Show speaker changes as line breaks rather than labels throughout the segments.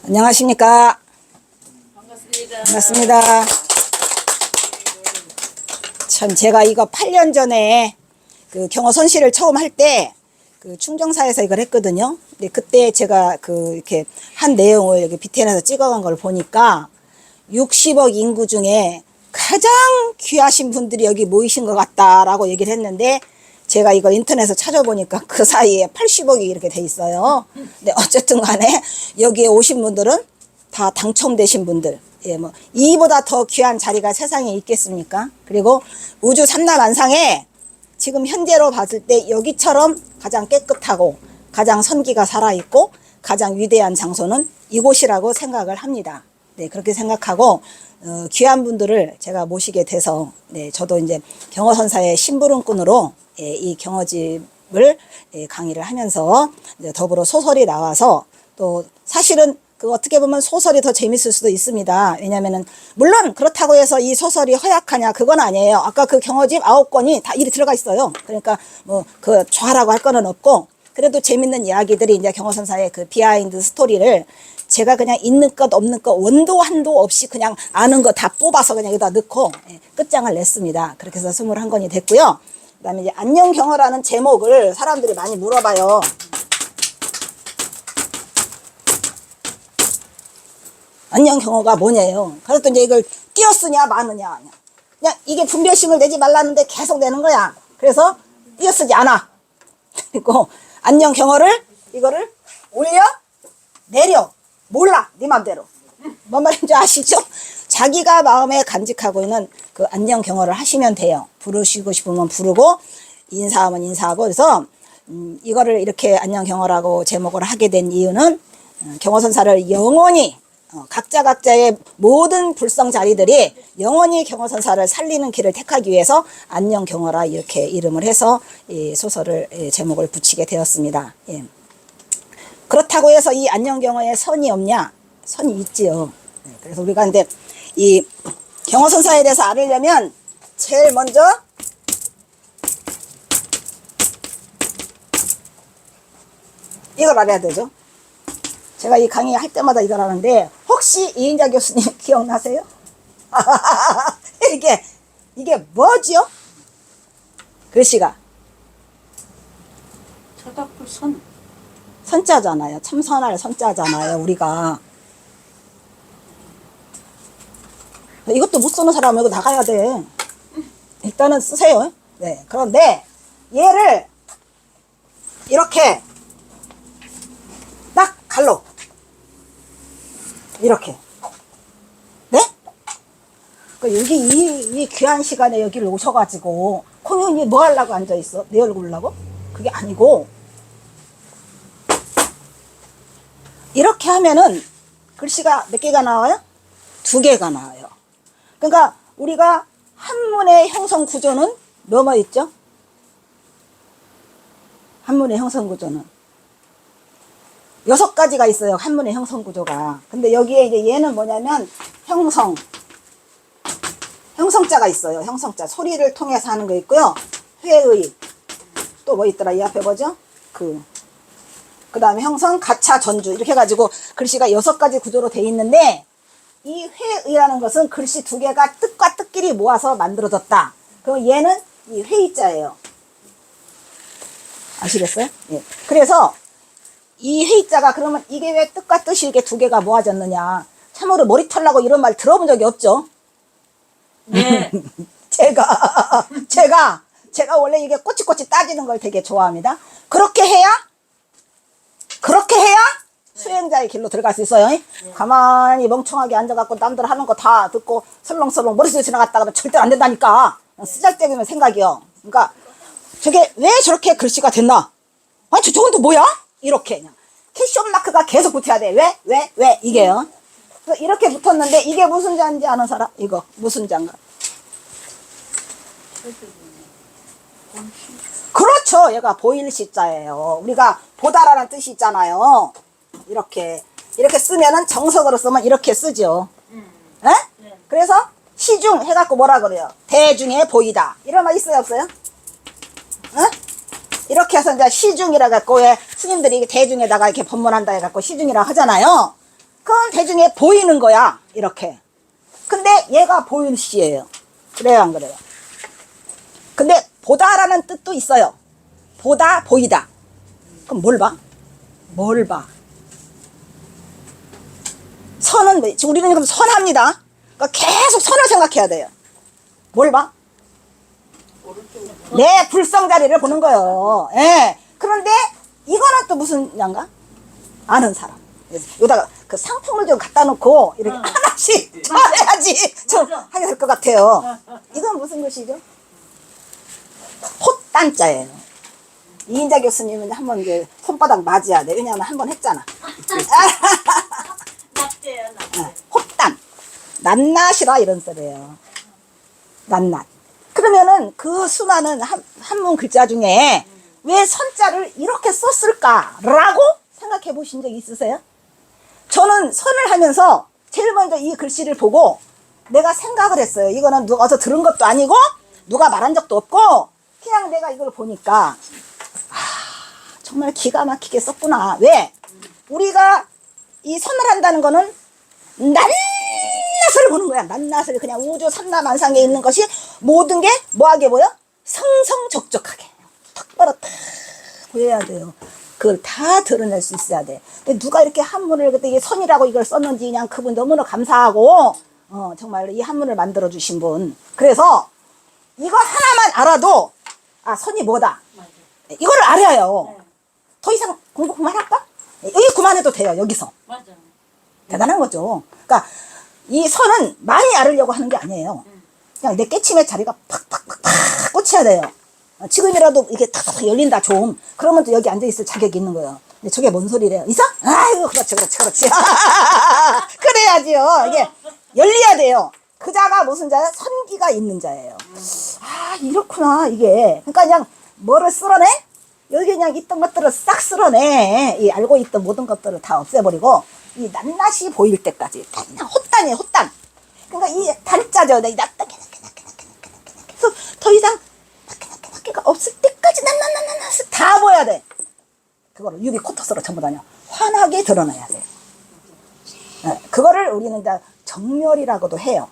안녕하십니까.
반갑습니다.
반갑습니다. 참, 제가 이거 8년 전에 그 경어 손실을 처음 할 때 그 충정사에서 이걸 했거든요. 근데 그때 제가 그 이렇게 한 내용을 여기 BTN에서 찍어간 걸 보니까 60억 인구 중에 가장 귀하신 분들이 여기 모이신 것 같다라고 얘기를 했는데, 제가 이걸 인터넷에서 찾아보니까 그 사이에 80억이 이렇게 돼 있어요. 근데 어쨌든 간에 여기에 오신 분들은 다 당첨되신 분들. 예, 뭐 이보다 더 귀한 자리가 세상에 있겠습니까? 그리고 우주 삼라만상에 지금 현재로 봤을 때 여기처럼 가장 깨끗하고 가장 선기가 살아있고 가장 위대한 장소는 이곳이라고 생각을 합니다. 네, 그렇게 생각하고 귀한 분들을 제가 모시게 돼서, 네, 저도 이제 경어선사의 심부름꾼으로, 예, 이 경어집을, 예, 강의를 하면서 이제 더불어 소설이 나와서, 또 사실은 그 어떻게 보면 소설이 더 재밌을 수도 있습니다. 왜냐면은 물론 그렇다고 해서 이 소설이 허약하냐, 그건 아니에요. 아까 그 경어집 9권이 다 일이 들어가 있어요. 그러니까 뭐 그 좋아라고 할 거는 없고, 그래도 재밌는 이야기들이 이제 경어선사의 그 비하인드 스토리를 제가 그냥 있는 것 없는 것 원도 한도 없이 그냥 아는 거 다 뽑아서 그냥 여기다 넣고, 예, 끝장을 냈습니다. 그렇게 해서 21권이 됐고요. 그 다음에 이제 안녕경어라는 제목을 사람들이 많이 물어봐요. 안녕경어가 뭐냐요. 그래서 또 이제 이걸 띄어 쓰냐 마느냐, 그냥 이게 분별심을 내지 말라는데 계속 내는 거야. 그래서 띄어 쓰지 않아. 그리고 안녕경어를 이거를 올려 내려 몰라, 네 맘대로. 뭔 말인지 아시죠? 자기가 마음에 간직하고 있는 그 안녕경어를 하시면 돼요. 부르시고 싶으면 부르고 인사하면 인사하고. 그래서 이거를 이렇게 안녕경어라고 제목을 하게 된 이유는, 경어선사를 영원히, 각자의 모든 불성 자리들이 영원히 경어선사를 살리는 길을 택하기 위해서 안녕경어라 이렇게 이름을 해서 이 소설을, 제목을 붙이게 되었습니다. 예. 그렇다고 해서 이 안녕경어에 선이 없냐? 선이 있지요. 그래서 우리가 근데 이 경어선사에 대해서 알으려면 제일 먼저 이걸 알아야 되죠. 제가 이 강의 할 때마다 이걸 하는데, 혹시 이인자 교수님 기억나세요? 이게 뭐지요? 글씨가
서답불 선.
선자잖아요. 참선할 선자잖아요, 우리가. 이것도 못 쓰는 사람은 이거 나가야 돼. 일단은 쓰세요. 네. 그런데 얘를 이렇게 딱 갈로 이렇게. 네? 여기 이 귀한 시간에 여기를 오셔가지고 공연이 뭐 하려고 앉아있어? 내 얼굴 보려고? 그게 아니고, 이렇게 하면은 글씨가 몇 개가 나와요? 2개가 나와요. 그러니까 우리가 한문의 형성 구조는 뭐뭐 있죠? 한문의 형성 구조는 6가지가 있어요. 한문의 형성 구조가. 근데 여기에 이제 얘는 뭐냐면 형성자가 있어요. 형성자. 소리를 통해서 하는 거 있고요. 회의. 또 뭐 있더라? 이 앞에 뭐죠? 그 다음에 형성, 가차, 전주. 이렇게 해가지고 글씨가 6가지 구조로 돼 있는데, 이 회의라는 것은 글씨 2개가 뜻과 뜻끼리 모아서 만들어졌다. 그럼 얘는 이 회의자예요. 아시겠어요? 예. 그래서 이 회의자가, 그러면 이게 왜 뜻과 뜻이 이렇게 2개가 모아졌느냐. 참으로 머리 털라고 이런 말 들어본 적이 없죠?
네.
제가 원래 이게 꼬치꼬치 따지는 걸 되게 좋아합니다. 그렇게 해야 수행자의 길로 들어갈 수 있어요. 네. 가만히 멍청하게 앉아갖고 남들 하는 거 다 듣고 설렁설렁 머릿속에 지나갔다 가면 절대 안 된다니까. 쓰잘데기면 생각이요. 그러니까 저게 왜 저렇게 글씨가 됐나? 아니 저건 또 뭐야? 이렇게 그냥 캐션 마크가 계속 붙어야 돼. 왜 이게요. 그래서 이렇게 붙었는데 이게 무슨 자인지 아는 사람? 이거 무슨 자인가? 그렇죠. 얘가 보일시자예요. 우리가 보다라는 뜻이 있잖아요. 이렇게 쓰면은 정석으로 쓰면 이렇게 쓰죠. 네? 그래서 시중 해갖고 뭐라 그래요? 대중에 보이다. 이런 말 있어요, 없어요? 네? 이렇게 해서 이제 시중이라 갖고, 왜 스님들이 대중에다가 이렇게 법문한다 해갖고 시중이라 하잖아요. 그럼 대중에 보이는 거야. 이렇게. 근데 얘가 보일 시예요. 그래요, 안 그래요? 근데 보다라는 뜻도 있어요. 보다, 보이다. 그럼 뭘 봐? 뭘 봐? 선은, 우리는 그럼 선합니다. 그러니까 계속 선을 생각해야 돼요. 뭘 봐? 네, 불성자리를 보는 거예요. 예. 그런데 이거는 또 무슨 양가? 아는 사람. 여기다가 그 상품을 좀 갖다 놓고 이렇게 하나씩 잘해야지 좀 하게 될 것 같아요. 이건 무슨 것이죠? 헛단자예요. 이인자 교수님은 한번 이제 손바닥 맞아야 돼. 왜냐하면 한 번 했잖아.
납대야, 납대.
헛단. 낱낱이라 이런 소리예요. 낱낱. 그러면은 그 수많은 한문 글자 중에 왜 선자를 이렇게 썼을까라고 생각해 보신 적 있으세요? 저는 선을 하면서 제일 먼저 이 글씨를 보고 내가 생각을 했어요. 이거는 누가 어디서 들은 것도 아니고 누가 말한 적도 없고 그냥 내가 이걸 보니까 정말 기가 막히게 썼구나. 왜? 우리가 이 선을 한다는 거는 낱낱을 보는 거야. 낱낱을 그냥 우주 삼라만상에 있는 것이 모든 게 뭐하게 보여? 성성적적하게 턱바로 탁 보여야 돼요. 그걸 다 드러낼 수 있어야 돼. 근데 누가 이렇게 한문을 그때 이게 선이라고 이걸 썼는지 그냥 그분 너무나 감사하고 정말 이 한문을 만들어 주신 분. 그래서 이거 하나만 알아도 선이 뭐다.
맞아.
이거를 알아요.
네.
더 이상 공부 그만할까? 여기 그만해도 돼요. 여기서.
맞아.
대단한 거죠. 그러니까 이 선은 많이 알으려고 하는 게 아니에요. 그냥 내 깨침의 자리가 팍팍팍팍 꽂혀야 돼요. 지금이라도 이게 탁탁 열린다 좀. 그러면 또 여기 앉아있을 자격이 있는 거예요. 근데 저게 뭔 소리래요? 있어? 아이고 그렇지 그렇지 그렇지. 그래야지요. 이게 열려야 돼요. 그 자가 무슨 자야? 선기가 있는 자예요. 이렇구나 이게. 그러니까 그냥 뭐를 쓸어내? 여기 그냥 있던 것들을 싹 쓸어내. 이 알고 있던 모든 것들을 다 없애버리고 이 낱낱이 보일 때까지. 그냥 헛단이에요 헛단. 그러니까 이 단자죠. 이 낱낱이 그래서 더 이상 가 없을 때까지 낱낱낱낱 다 보여야 돼. 그거를 유비코터스로 전부 다냐 환하게 드러나야 돼. 그거를 우리는 이제 정멸이라고도 해요.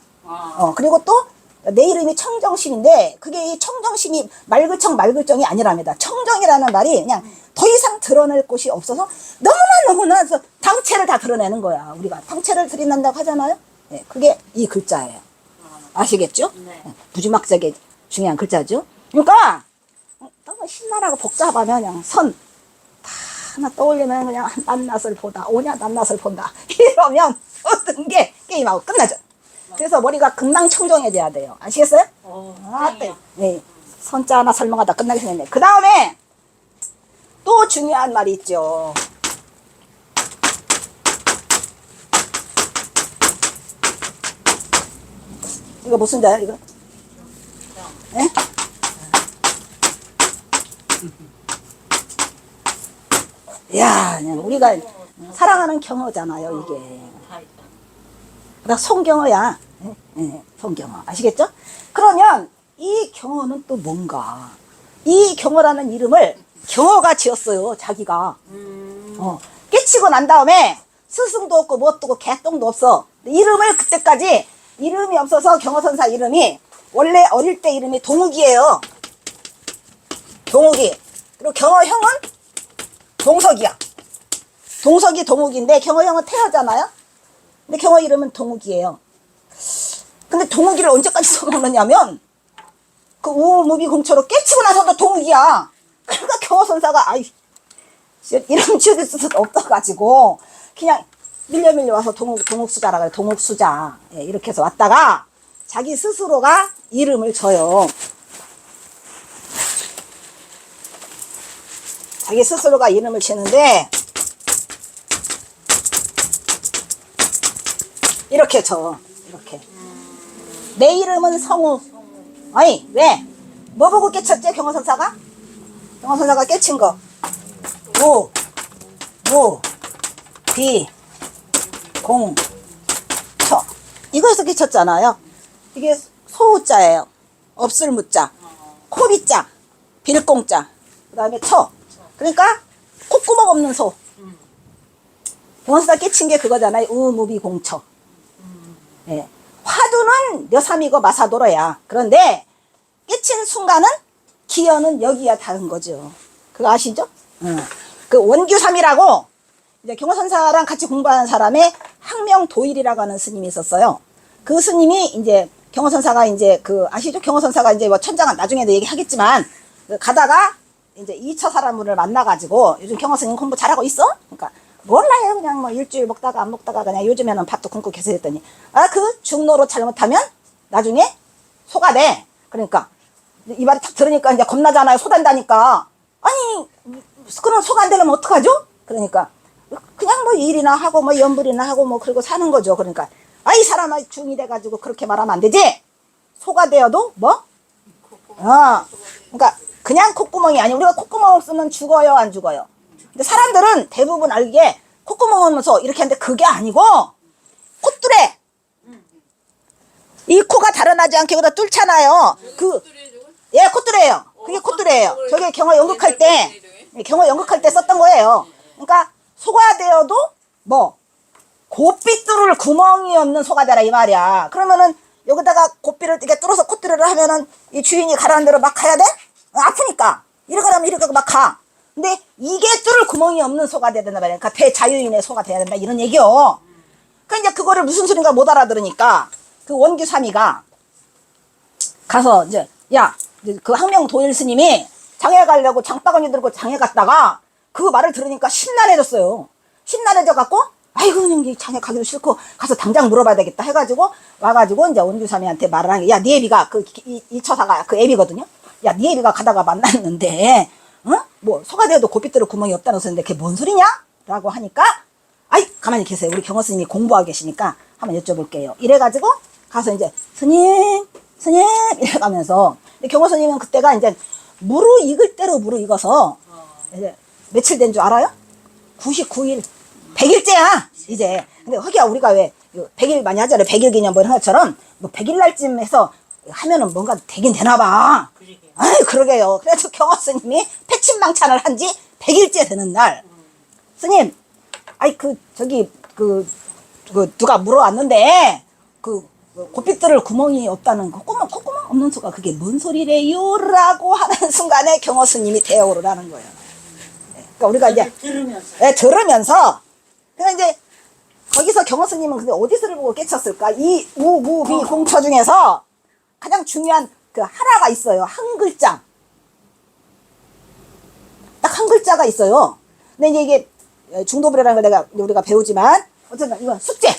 그리고 또 내 이름이 청정심인데 그게 이 청정심이 말글청이 아니랍니다. 청정이라는 말이 그냥 더 이상 드러낼 곳이 없어서 너무나 당체를 다 드러내는 거야. 우리가 당체를 드러낸다고 하잖아요. 네, 그게 이 글자예요. 아시겠죠?
네.
부지막지하게 중요한 글자죠. 그러니까 너무 신나라고 복잡하면 그냥 선 다 하나 떠올리면 그냥 낱낱을 보다 오냐 낱낱을 본다 이러면 모든 게 게임하고 끝나죠. 그래서 머리가 금방청정해져야 돼요. 아시겠어요? 네. 선자 하나 설명하다 끝나게 생겼네. 그 다음에 또 중요한 말이 있죠. 이거 무슨 자야 이거? 예? 야, 우리가 사랑하는 경어잖아요, 이게.
다 있다.
그러니까 송경어야. 송경어. 아시겠죠? 그러면 이 경어는 또 뭔가? 이 경어라는 이름을 경어가 지었어요, 자기가. 깨치고 난 다음에 스승도 없고 뭣도 없고 개똥도 없어. 이름을 그때까지 이름이 없어서 경어선사 이름이 원래 어릴 때 이름이 동욱이에요. 동욱이. 그리고 경어형은 동석이야. 동석이 동욱인데 경어형은 태어잖아요. 근데 경어 이름은 동욱이에요. 근데 동욱이를 언제까지 써먹느냐면 그 우무비공처로 깨치고 나서도 동욱이야. 그러니까 경어선사가 이름 지어줄 수도 없어가지고 그냥 밀려 와서 동욱수자라 그래. 동욱수자. 예, 이렇게 해서 왔다가 자기 스스로가 이름을 줘요. 자기 스스로가 이름을 지는데 이렇게 줘. 이렇게. 내 이름은 성우. 아니 왜? 뭐 보고 깨쳤지 경어선사가? 경어선사가 깨친 거. 비, 공, 처. 이거에서 깨쳤잖아요. 이게 소우자예요. 없을 무자. 코비자. 빌공자. 그 다음에 처. 그러니까 콧구멍 없는 소. 경원선사 깨친 게 그거잖아요. 우무비공처. 예. 화두는 여삼이고 마사도로야. 그런데 깨친 순간은 기여는 여기야 닿은 거죠. 그거 아시죠? 그 원규삼이라고 이제 경호선사랑 같이 공부하는 사람의 항명도일이라고 하는 스님이 있었어요. 그 스님이 이제 경호선사가 이제 그 아시죠? 경호선사가 이제 뭐 천장은 나중에도 얘기하겠지만 가다가 이제 2처 사람을 만나가지고 요즘 경호스님 공부 잘하고 있어? 그러니까 몰라요. 그냥 뭐 일주일 먹다가 안 먹다가 그냥 요즘에는 밥도 굶고 계세요 했더니 그 중노로 잘못하면 나중에 소가 돼. 그러니까 이 말이 딱 들으니까 이제 겁나잖아요. 소된다니까. 아니 그럼 소가 안 되려면 어떡하죠? 그러니까 그냥 뭐 일이나 하고 뭐 연불이나 하고 뭐 그러고 사는 거죠. 그러니까 이 사람아 중이 돼가지고 그렇게 말하면 안 되지. 소가 되어도 뭐? 그러니까 그냥 콧구멍이 아니고 우리가 콧구멍 없으면 죽어요 안 죽어요? 근데 사람들은 대부분 알기에 콧구멍 없으면서 이렇게 하는데 그게 아니고 콧뚜레 이 코가 달아나지 않게 여기다 뚫잖아요. 예, 콧뚜레예요. 그게 콧뚜레예요. 저게 경어 연극할 때 썼던 거예요. 그러니까 소가 되어도 뭐 고삐 뚫을 구멍이 없는 소가 되라 이 말이야. 그러면은 여기다가 고삐를 이렇게 뚫어서 콧뚜레를 하면은 이 주인이 가라는 대로 막 가야 돼? 아프니까 이렇게 하면 이렇게 막 가. 근데 이게 뚫을 구멍이 없는 소가 돼야 된다 말이야. 그러니까 대자유인의 소가 돼야 된다 이런 얘기요. 그러니까 이제 그거를 무슨 소린가 못 알아들으니까 그 원규삼이가 가서 이제 야 그 항명도일 스님이 장에 가려고 장바구니 들고 장에 갔다가 그 말을 들으니까 심란해졌어요. 심란해져 갖고 아이고 그냥 장에 가기도 싫고 가서 당장 물어봐야 되겠다 해가지고 와가지고 이제 원규삼이한테 말을 하는 게 야 네 애비가 이 처사가 그 애비거든요. 야 네 애비가 가다가 만났는데 뭐 소가 되어도 고삐들을 구멍이 없다는 소리인데 그게 뭔 소리냐? 라고 하니까 가만히 계세요. 우리 경호스님이 공부하고 계시니까 한번 여쭤볼게요. 이래가지고 가서 이제 스님 이래가면서 경호스님은 그때가 이제 무르익을 대로 무르익어서 이제 며칠 된 줄 알아요? 99일 100일째야 이제. 근데 허기야 우리가 왜 100일 많이 하잖아요. 100일 기념 뭐 이런 것처럼 뭐 100일 날쯤 해서 하면은 뭔가 되긴 되나 봐. 그러게요. 그래서 경호 스님이 패침망찬을 한 지 100일째 되는 날 스님 누가 물어왔는데 고삐 뚫을 구멍이 없다는 거 콧구멍 없는 소가 그게 뭔 소리래요? 라고 하는 순간에 경호 스님이 대오를 하는 거예요. 그러니까 우리가 이제 들으면서 그냥 이제 거기서 경호 스님은 근데 어디서를 보고 깨쳤을까? 이 우무비 공처 중에서 가장 중요한 그 하나가 있어요. 한 글자. 딱 한 글자가 있어요. 근데 이제 이게 중도불이라는 걸 우리가 배우지만 어쨌든 이건 숙제.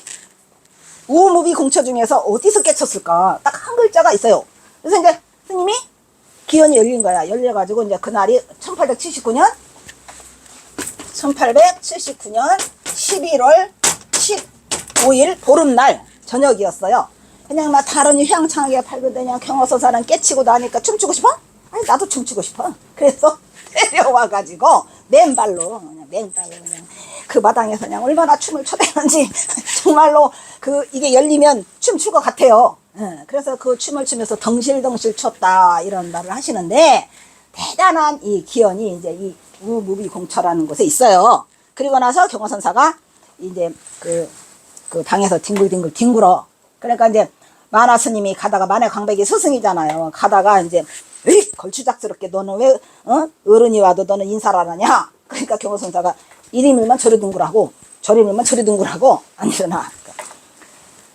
우무비 공처 중에서 어디서 깨쳤을까? 딱 한 글자가 있어요. 그래서 이제 스님이 기원이 열린 거야. 열려가지고 이제 그날이 1879년 11월 15일 보름날 저녁이었어요. 그냥 막 다른 휴양창하게 팔거든요. 경호선사는 깨치고 나니까 춤추고 싶어? 아니 나도 춤추고 싶어. 그래서 데려와가지고 맨발로 그냥 그 마당에서 그냥 얼마나 춤을 춰대는지 정말로 이게 열리면 춤출 것 같아요. 그래서 그 춤을 추면서 덩실덩실 췄다 이런 말을 하시는데 대단한 이 기원이 이제 이 우무비 공처라는 곳에 있어요. 그리고 나서 경호선사가 이제 그 방에서 뒹굴어. 그러니까 이제 만화 스님이 가다가 만화 광백이 스승이잖아요. 가다가 이제 걸추작스럽게 너는 왜 어른이 와도 너는 인사를 안 하냐? 그러니까 경호선사가 이리 밀면 저리 둥글하고 저리 밀면 저리 둥글하고 안 일어나. 그러니까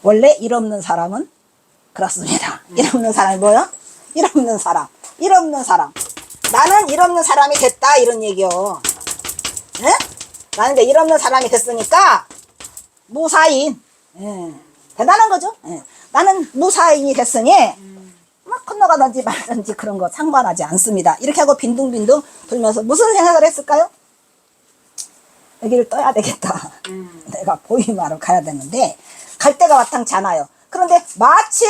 원래 일 없는 사람은 그렇습니다. 일 없는 사람이 뭐야? 일 없는 사람. 나는 일 없는 사람이 됐다 이런 얘기요. 예? 나는 이제 일 없는 사람이 됐으니까 무사인. 예. 대단한 거죠. 예. 나는 무사인이 됐으니 막 건너가든지 말든지 그런 거 상관하지 않습니다. 이렇게 하고 빈둥빈둥 돌면서 무슨 생각을 했을까요? 여기를 떠야 되겠다. 내가 보이마로 가야 되는데 갈 데가 마땅치 않아요. 그런데 마침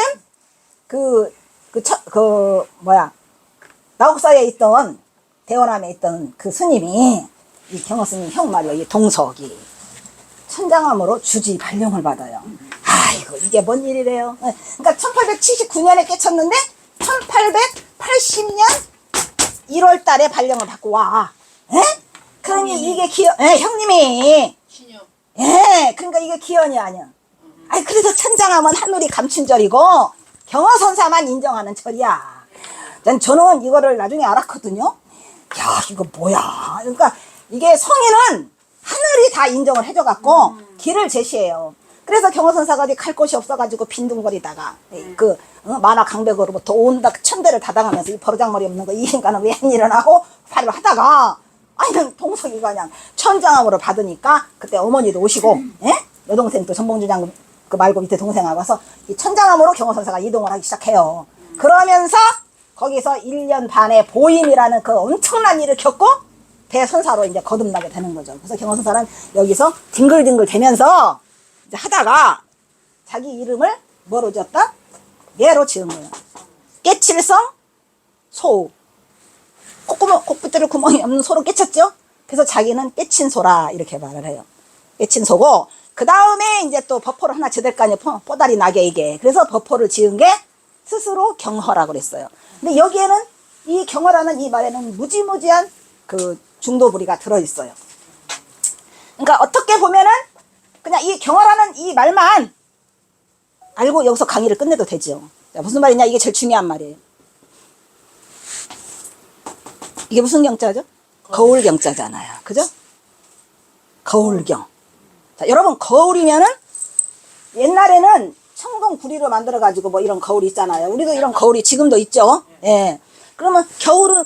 나옥사에 있던 대원암에 있던 그 스님이 이 경호 스님 형 말이에요. 이 동석이 천장암으로 주지 발령을 받아요. 아이고 이게 뭔 일이래요. 그러니까 1879년에 깨쳤는데 1880년 1월 달에 발령을 받고 와. 에? 그러니 이게 형님이 예, 그러니까 이게 기연이 아니야. 아니, 그래서 천장하면 하늘이 감춘 절이고, 경어선사만 인정하는 절이야. 저는 이거를 나중에 알았거든요. 야, 이거 뭐야. 그러니까 이게 성인은 하늘이 다 인정을 해줘갖고, 길을 제시해요. 그래서 경어선사가 어디 갈 곳이 없어가지고 빈둥거리다가, 만화 강백으로부터 온다 천대를 다당하면서 이 버르장머리 없는 거, 이 인간은 왜 일을 하고, 발을 하다가, 아니, 동석이가 그냥 천장함으로 받으니까, 그때 어머니도 오시고, 예? 여동생 또 전봉주 장군, 그 말고 밑에 동생하고 와서, 이 천장함으로 경호선사가 이동을 하기 시작해요. 그러면서, 거기서 1년 반의 보임이라는 그 엄청난 일을 겪고, 대선사로 이제 거듭나게 되는 거죠. 그래서 경호선사는 여기서 뒹글뒹글 대면서, 이제 하다가, 자기 이름을 뭐로 지었다? 얘로 지은 거예요. 깨칠성 소우. 콧구멍 구멍이 없는 소로 깨쳤죠? 그래서 자기는 깨친소라 이렇게 말을 해요. 깨친소고 그 다음에 이제 또 버포를 하나 지을 거 아니에요. 뽀다리 나게 이게. 그래서 버포를 지은 게 스스로 경허라고 그랬어요. 근데 여기에는 이 경허라는 이 말에는 무지무지한 그 중도부리가 들어있어요. 그러니까 어떻게 보면은 그냥 이 경허라는 이 말만 알고 여기서 강의를 끝내도 되죠. 무슨 말이냐, 이게 제일 중요한 말이에요. 이게 무슨 경자죠? 거울경자잖아요. 그죠? 거울경. 자, 여러분, 거울이면은 옛날에는 청동 구리로 만들어가지고 뭐 이런 거울이 있잖아요. 우리도 이런 거울이 지금도 있죠? 예. 그러면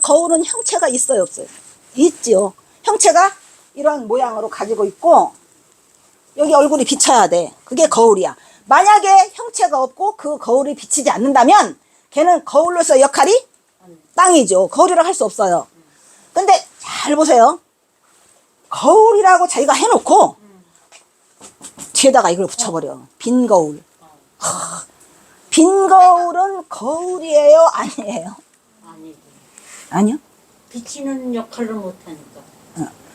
거울은 형체가 있어요, 없어요? 있죠. 형체가 이런 모양으로 가지고 있고, 여기 얼굴이 비쳐야 돼. 그게 거울이야. 만약에 형체가 없고 그 거울이 비치지 않는다면, 걔는 거울로서 역할이 땅이죠. 거울이라 할 수 없어요. 근데 잘 보세요. 거울이라고 자기가 해놓고 뒤에다가 이걸 붙여버려. 빈 거울. 빈 거울은 거울이에요? 아니에요?
아니지.
아니요.
비치는 역할을 못하니까.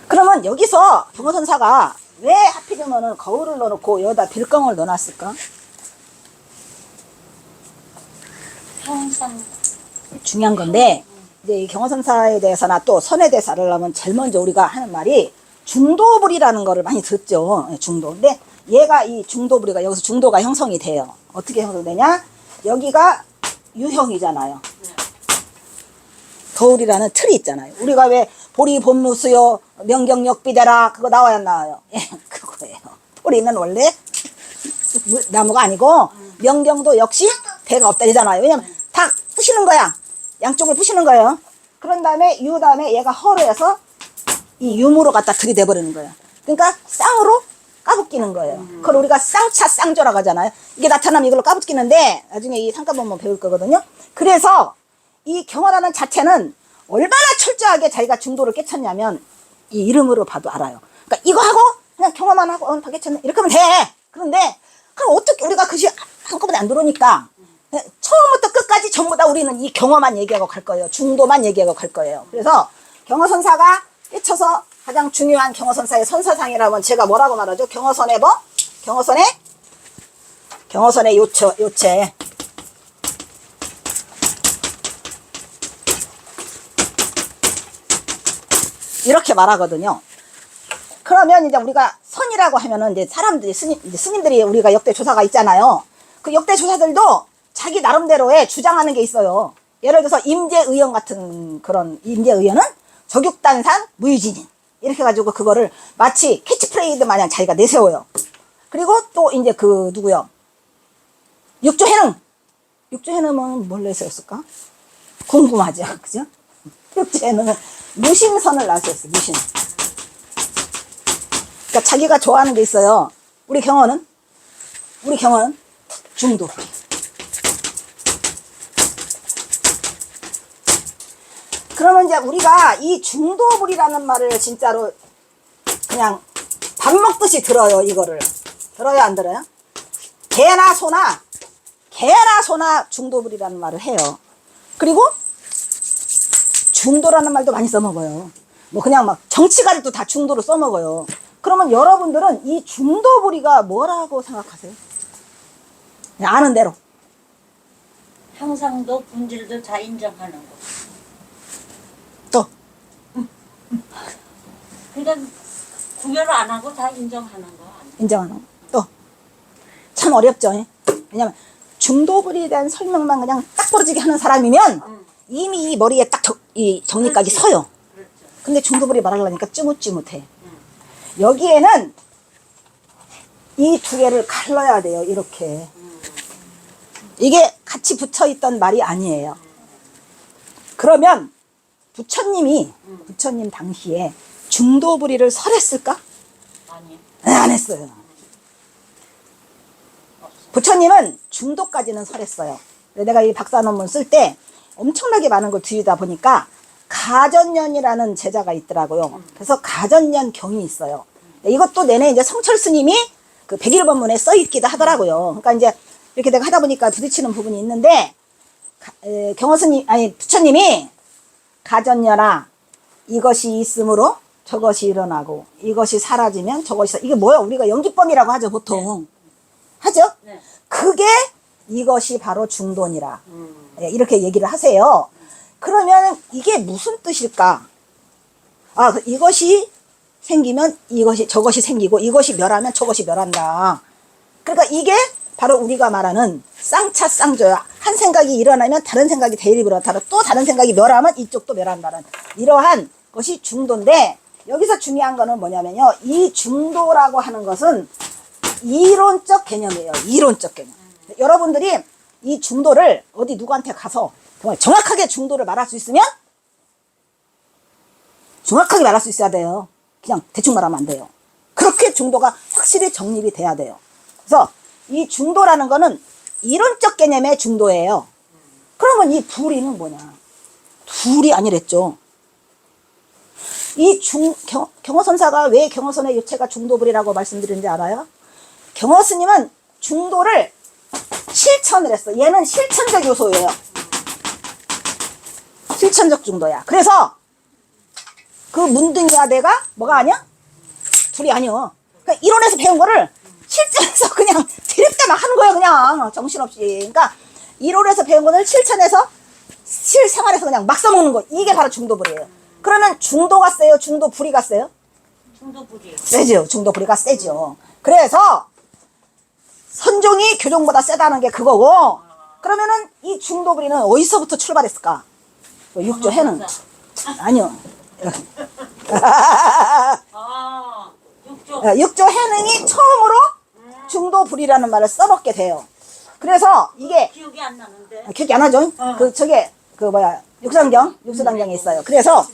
그러면 여기서 경호선사가 왜 하필이면은 거울을 넣어놓고 여기다 빌경을 넣어놨을까?
항상
중요한 건데, 이제 이 경호선사에 대해서나 또 선에 대해서 알려면 제일 먼저 우리가 하는 말이 중도불이라는 거를 많이 듣죠. 중도. 근데 얘가 이 중도불이가 여기서 중도가 형성이 돼요. 어떻게 형성되냐? 여기가 유형이잖아요. 거울이라는 틀이 있잖아요. 우리가 왜 보리 본무수요 명경역비대라 그거 나와야 나와요. 예, 그거예요. 보리는 원래 나무가 아니고 명경도 역시 대가 없다리잖아요. 왜냐면 다 부시는 거야. 양쪽을 부시는 거예요. 그런 다음에 유 다음에 얘가 허로 해서 이 유무로 갖다 들이대 버리는 거예요. 그러니까 쌍으로 까붙기는 거예요. 그걸 우리가 쌍차 쌍조라고 하잖아요. 이게 나타나면 이걸로 까붙기는데 나중에 이 상가본문 배울 거거든요. 그래서 이 경어라는 자체는 얼마나 철저하게 자기가 중도를 깨쳤냐면 이 이름으로 봐도 알아요. 그러니까 이거 하고 그냥 경어만 하고 다 깨쳤네 이렇게 하면 돼. 그런데 그럼 어떻게 우리가 그것이 한꺼번에 안 들어오니까 처음부터 끝까지 전부 다 우리는 이 경어만 얘기하고 갈 거예요. 중도만 얘기하고 갈 거예요. 그래서 경어선사가 깨쳐서 가장 중요한 경어선사의 선사상이라면 제가 뭐라고 말하죠? 경어선의 뭐? 경어선의 요체. 이렇게 말하거든요. 그러면 이제 우리가 선이라고 하면은 이제 사람들이 스님들이 우리가 역대 조사가 있잖아요. 그 역대 조사들도 자기 나름대로의 주장하는 게 있어요. 예를 들어서 임재의연 같은 그런 임재의연은 적육단산 무유진인 이렇게 해가지고 그거를 마치 캐치프레이드 마냥 자기가 내세워요. 그리고 또 이제 그 누구요? 육조해능은 뭘 내세웠을까? 궁금하죠, 그죠? 육조해능은 무신선을 나세웠어요. 무신. 그러니까 자기가 좋아하는 게 있어요. 우리 경어는 중도. 그러면 이제 우리가 이 중도불이라는 말을 진짜로 그냥 밥 먹듯이 들어요. 이거를 들어요, 안 들어요? 개나 소나 중도불이라는 말을 해요. 그리고 중도라는 말도 많이 써먹어요. 뭐 그냥 막 정치가들도 다 중도로 써먹어요. 그러면 여러분들은 이 중도불이가 뭐라고 생각하세요? 그냥 아는 대로.
항상도 분질도 다 인정하는 거.
또
그러니까 구별을 안 하고 다 인정하는 거 아니야?
인정하는 거. 또 참 어렵죠. 왜냐면 중도불이에 대한 설명만 그냥 딱 부러지게 하는 사람이면 이미 이 머리에 딱 이 정리까지
그렇지.
서요.
그렇죠.
근데 중도불이 말하려니까 쭈뭇쭈뭇해. 여기에는 이 두 개를 갈라야 돼요. 이렇게. 이게 같이 붙어있던 말이 아니에요. 그러면 부처님 당시에 중도불이를 설했을까?
아니.
네, 안 했어요. 부처님은 중도까지는 설했어요. 내가 이 박사 논문 쓸 때 엄청나게 많은 걸 들이다 보니까 가전년이라는 제자가 있더라고요. 그래서 가전년 경이 있어요. 이것도 내내 이제 성철 스님이 그 101번문에 써 있기도 하더라고요. 그러니까 이제 이렇게 내가 하다 보니까 부딪히는 부분이 있는데, 부처님이 가전년아, 이것이 있으므로 저것이 일어나고, 이것이 사라지면 저것이, 이게 뭐야? 우리가 연기법이라고 하죠, 보통. 하죠?
네.
그게 이것이 바로 중도니라. 예, 이렇게 얘기를 하세요. 그러면 이게 무슨 뜻일까? 아, 이것이 생기면 저것이 생기고, 이것이 멸하면 저것이 멸한다. 그러니까 이게 바로 우리가 말하는 쌍차 쌍조야. 한 생각이 일어나면 다른 생각이 대립을 하다. 또 다른 생각이 멸하면 이쪽도 멸한다는 이러한 것이 중도인데, 여기서 중요한 거는 뭐냐면요. 이 중도라고 하는 것은 이론적 개념이에요. 이론적 개념. 여러분들이 이 중도를 어디 누구한테 가서 정말 정확하게 중도를 말할 수 있으면 정확하게 말할 수 있어야 돼요. 그냥 대충 말하면 안 돼요. 그렇게 중도가 확실히 정립이 돼야 돼요. 그래서 이 중도라는 거는 이론적 개념의 중도예요. 그러면 이 불이는 뭐냐? 불이 아니랬죠. 이 경허선사가 왜 경허선의 유체가 중도불이라고 말씀드리는지 알아요? 경허스님은 중도를 실천을 했어. 얘는 실천적 요소예요. 실천적 중도야. 그래서 그 문등이와 내가 뭐가 아니야? 둘이 아니요. 그러니까 이론에서 배운 거를 실전에서 그냥 드립대 막 하는 거예요. 그냥 정신없이. 그러니까 이론에서 배운 거를 실천해서 실생활에서 그냥 막 써먹는 거. 이게 바로 중도불이에요. 그러면 중도가 세요? 중도불이가 세요?
중도불이.
세죠. 중도불이가 세죠. 그래서 선종이 교종보다 세다는 게 그거고, 그러면은 이 중도불이는 어디서부터 출발했을까? 육조 해는 아니요.
아, 육조.
육조 해능이 처음으로 중도불이라는 말을 써먹게 돼요. 그래서 이게
기억이 안 나는데.
기억이 안 나죠? 육수당경에 있어요. 그래서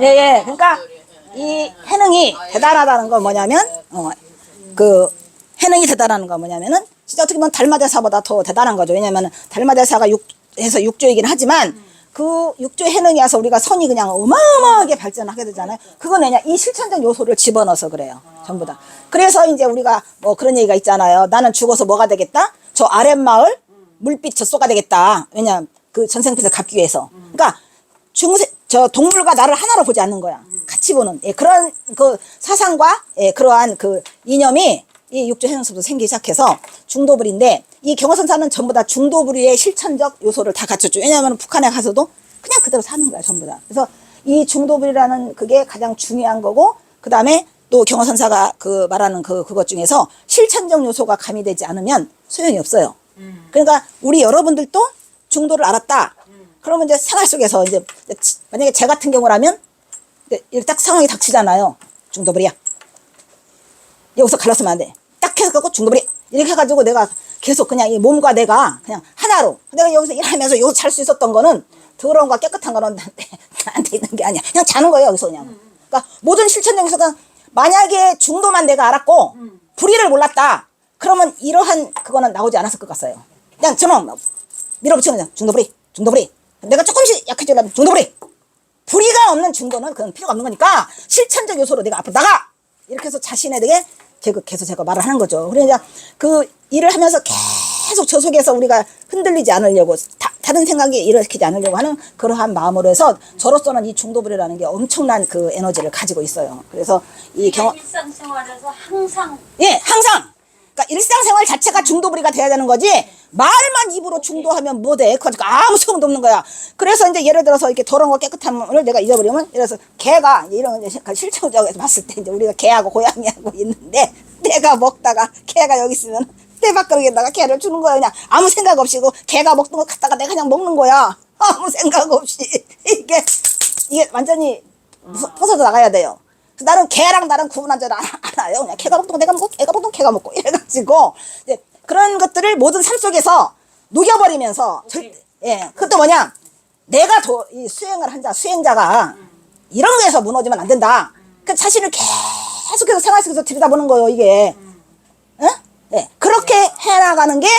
예. 그러니까 이 해능이 대단하다는 건 뭐냐면 그 해능이 대단한 건 뭐냐면은 진짜 어떻게 보면 달마대사보다 더 대단한 거죠. 왜냐면은 달마대사가 해서 육조이긴 하지만 그 육조 해능이 와서 우리가 선이 그냥 어마어마하게 발전하게 되잖아요. 그건 왜냐? 이 실천적 요소를 집어넣어서 그래요. 전부 다. 그래서 이제 우리가 뭐 그런 얘기가 있잖아요. 나는 죽어서 뭐가 되겠다? 저 아랫마을 물빛 젖소가 되겠다. 왜냐? 그 전생빛을 갚기 위해서. 그러니까 저 동물과 나를 하나로 보지 않는 거야. 같이 보는. 예, 그런 그 사상과 그러한 그 이념이 이 육조 해능서부터 생기기 시작해서 중도불인데, 이 경허선사는 전부 다 중도불이의 실천적 요소를 다 갖췄죠. 왜냐하면 북한에 가서도 그냥 그대로 사는 거야, 전부 다. 그래서 이 중도불이라는 그게 가장 중요한 거고, 그 다음에 또 경허선사가 그 말하는 그것 중에서 실천적 요소가 가미되지 않으면 소용이 없어요. 그러니까 우리 여러분들도 중도를 알았다. 그러면 이제 생활 속에서 이제 만약에 제 같은 경우라면 이렇게 딱 상황이 닥치잖아요. 중도불이야. 여기서 갈라서면 안 돼. 딱 해서 갖고 중도불이 이렇게 해가지고 내가 계속 그냥 이 몸과 내가 그냥 하나로, 내가 여기서 일하면서 여기서 잘 수 있었던 거는 더러운 거 깨끗한 거는 나한테 있는 게 아니야. 그냥 자는 거예요, 여기서 그냥. 그러니까 모든 실천적 요소가, 만약에 중도만 내가 알았고 불의를 몰랐다. 그러면 이러한 그거는 나오지 않았을 것 같아요. 그냥 저는 밀어붙이는 거죠. 중도불이. 내가 조금씩 약해지려면 중도불이. 불의가 없는 중도는 그건 필요가 없는 거니까 실천적 요소로 내가 앞으로 나가! 이렇게 해서 자신에게 계속 제가 말을 하는 거죠. 그러니까 그 일을 하면서 계속 저 속에서 우리가 흔들리지 않으려고, 다른 생각이 일으키지 않으려고 하는 그러한 마음으로 해서 저로서는 이 중도불이라는 게 엄청난 그 에너지를 가지고 있어요. 그래서 이
일상생활에서 항상.
예, 항상. 그러니까 일상생활 자체가 중도불이가 돼야 되는 거지, 말만 입으로 중도하면 뭐돼? 그거 아무 소용도 없는 거야. 그래서 이제 예를 들어서 이렇게 더러운 거 깨끗함을 내가 잊어버리면, 예를 들어서 개가 이런 실천적에서 봤을 때 이제 우리가 개하고 고양이하고 있는데, 내가 먹다가 개가 여기 있으면 떼밥그릇에다가 개를 주는 거야. 그냥 아무 생각 없이. 그 개가 먹던 거 갖다가 내가 그냥 먹는 거야. 아무 생각 없이. 이게 완전히 부서져 나가야 돼요. 그래서 나는 개랑 나랑 구분한 줄 알아요. 그냥 개가 먹던 거 내가 먹고, 개가 먹던 거 개가 먹고, 이래가지고 이제 그런 것들을 모든 삶 속에서 녹여버리면서 예, 그것도 뭐냐, 내가 이 수행을 한 자, 수행자가 이런 거에서 무너지면 안 된다. 그 자신을 계속해서 생활 속에서 들여다보는 거예요, 이게. 예? 예, 그렇게 해나가는 게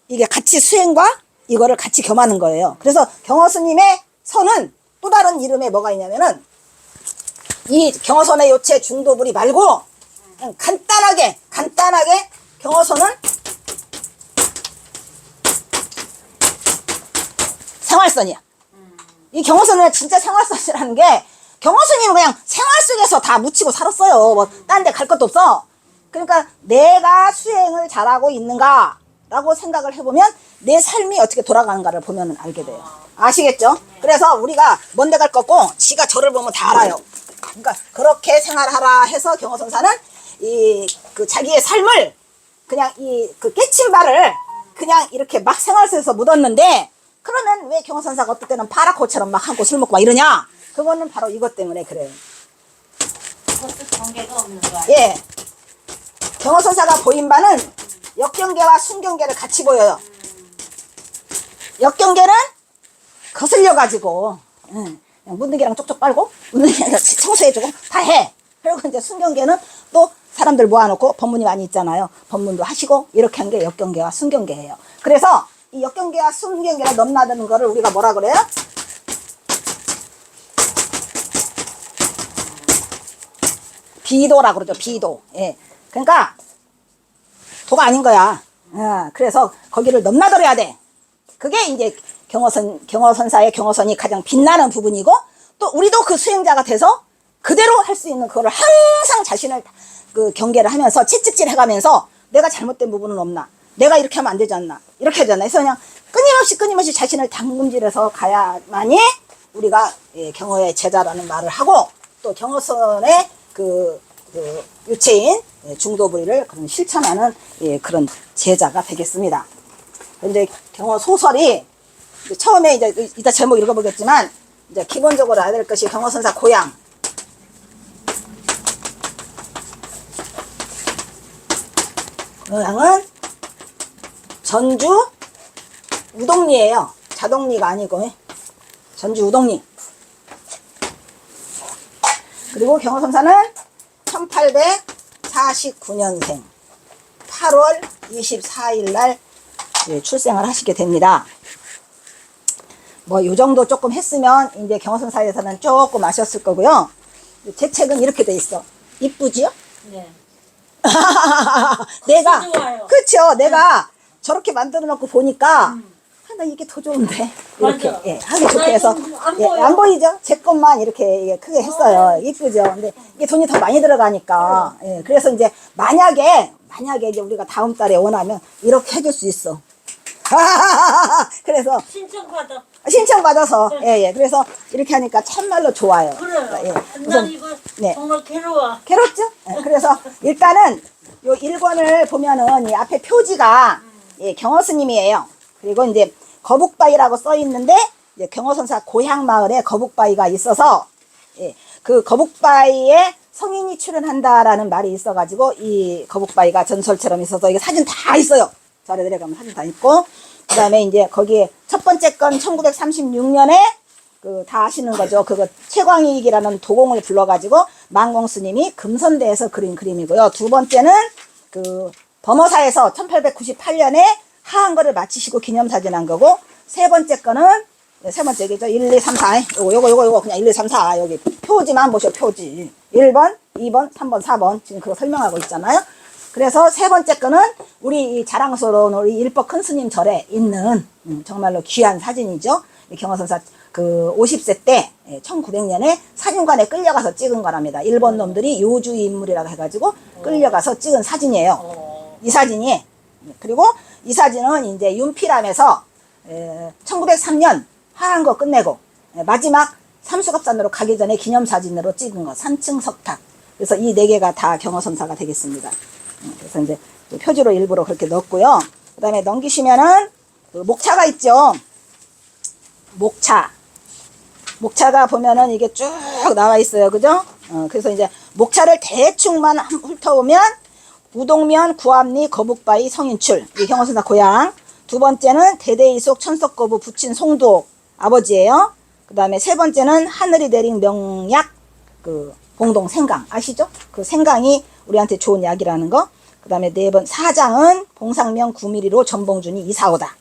이게 같이 수행과 이거를 같이 겸하는 거예요. 그래서 경허스님의 선은 또 다른 이름에 뭐가 있냐면은, 이 경허선의 요체 중도부리 말고 그냥 간단하게 경허선은 생활선이야. 이 경허선은 진짜 생활선이라는 게, 경허스님은 그냥 생활 속에서 다 묻히고 살았어요. 뭐 딴 데 갈 것도 없어. 그러니까 내가 수행을 잘하고 있는가 라고 생각을 해보면 내 삶이 어떻게 돌아가는가를 보면 알게 돼요. 아시겠죠? 그래서 우리가 먼데 갈 거고 지가 저를 보면 다 알아요. 그러니까 그렇게 생활하라 해서 경허선사는 그 자기의 삶을 그냥 그 깨친 발을 그냥 이렇게 막 생활 속에서 묻었는데, 그러면 왜 경허선사가 어떨 때는 파라코처럼 막 하고 술 먹고 막 이러냐? 그거는 바로 이것 때문에 그래요.
그것도 경계가 없는 거야.
예. 경허선사가 보인 바는 역경계와 순경계를 같이 보여요. 역경계는 거슬려가지고, 그냥 묻는 개랑 쪽쪽 빨고, 묻는 개랑 청소해주고, 다 해. 그리고 이제 순경계는 또 사람들 모아놓고 법문이 많이 있잖아요. 법문도 하시고, 이렇게 한 게 역경계와 순경계예요. 그래서 이 역경계와 순경계가 넘나드는 거를 우리가 뭐라 그래요? 비도라고 그러죠. 비도. 예. 그러니까 도가 아닌 거야. 그래서 거기를 넘나들어야 돼. 그게 이제 경허선사의 경허선이 가장 빛나는 부분이고, 또 우리도 그 수행자가 돼서 그대로 할 수 있는 그거를 항상 자신을 그 경계를 하면서 채찍질 해가면서 내가 잘못된 부분은 없나, 내가 이렇게 하면 안 되지 않나, 이렇게 하잖아요. 그래서 그냥 끊임없이 자신을 당금질해서 가야만이 우리가 경허의 제자라는 말을 하고, 또 경허선의 그 유체인 중도부리를 그런 실천하는 그런 제자가 되겠습니다. 근데 경허 소설이 처음에 이제 이따 제목 읽어보겠지만, 이제 기본적으로 알아야 될 것이 경허선사 고향. 고향은 전주 우동리예요. 자동리가 아니고 전주 우동리. 그리고 경허선사는 1849년생 8월 24일 날 출생을 하시게 됩니다. 뭐 요 정도 조금 했으면 이제 경허선사에서는 조금 아셨을 거고요. 제 책은 이렇게 돼 있어. 이쁘지요?
네.
내가
좋아요.
그렇죠. 내가 저렇게 만들어 놓고 보니까 나 이게 더 좋은데 이렇게
맞아.
하기 좋게 해서
안 보여.
안 보이죠? 제 것만 이렇게 크게 했어요. 이쁘죠? 근데 이게 돈이 더 많이 들어가니까 그래서 이제 만약에 이제 우리가 다음 달에 원하면 이렇게 해줄 수 있어. 그래서 신청받아서 그래서 이렇게 하니까 참말로 좋아요.
그래요. 난
우선
이거 정말 괴로워.
괴롭죠? 그래서 일단은 요 1권을 보면은 이 앞에 표지가 경허스님이에요. 그리고 이제 거북바위라고 써 있는데, 이제 경허선사 고향 마을에 거북바위가 있어서 그 거북바위에 성인이 출연한다라는 말이 있어가지고 이 거북바위가 전설처럼 있어서 이게 사진 다 있어요. 절에 내려가면 사진 다 있고, 그 다음에 이제 거기에 첫 번째 건 1936년에 그 다 아시는 거죠. 그거 최광익이라는 도공을 불러가지고 망공 스님이 금선대에서 그린 그림이고요. 두 번째는 그 범어사에서 1898년에 하한거를 마치시고 기념사진 한 거고, 세 번째 거는 세 번째 얘기죠. 1, 2, 3, 4. 요거 그냥 1, 2, 3, 4. 여기 표지만 보셔, 표지. 1번, 2번, 3번, 4번. 지금 그거 설명하고 있잖아요. 그래서 세 번째 거는 우리 이 자랑스러운 우리 일법 큰 스님 절에 있는 정말로 귀한 사진이죠. 경허선사 그 50세 때 1900년에 사진관에 끌려가서 찍은 거랍니다. 일본 놈들이 요주의 인물이라고 해가지고 끌려가서 찍은 사진이에요. 이 사진이 그리고 이 사진은 이제 윤피람에서 1903년 하한거 끝내고 마지막 삼수갑산으로 가기 전에 기념사진으로 찍은 거 3층 석탑. 그래서 이 네 개가 다 경허선사가 되겠습니다. 그래서 이제 표지로 일부러 그렇게 넣었고요. 그 다음에 넘기시면은 그 목차가 있죠. 목차가 보면은 이게 쭉 나와 있어요. 그죠? 그래서 이제 목차를 대충만 훑어보면 우동면, 구암리, 거북바위, 성인출. 이 경허선사 고향. 두 번째는 대대이속 천석거부 부친 송두옥 아버지예요. 그 다음에 세 번째는 하늘이 내린 명약 그 봉동 생강 아시죠? 그 생강이 우리한테 좋은 약이라는 거. 그 다음에 사장은 봉상명 9mm로 전봉준이 이사오다.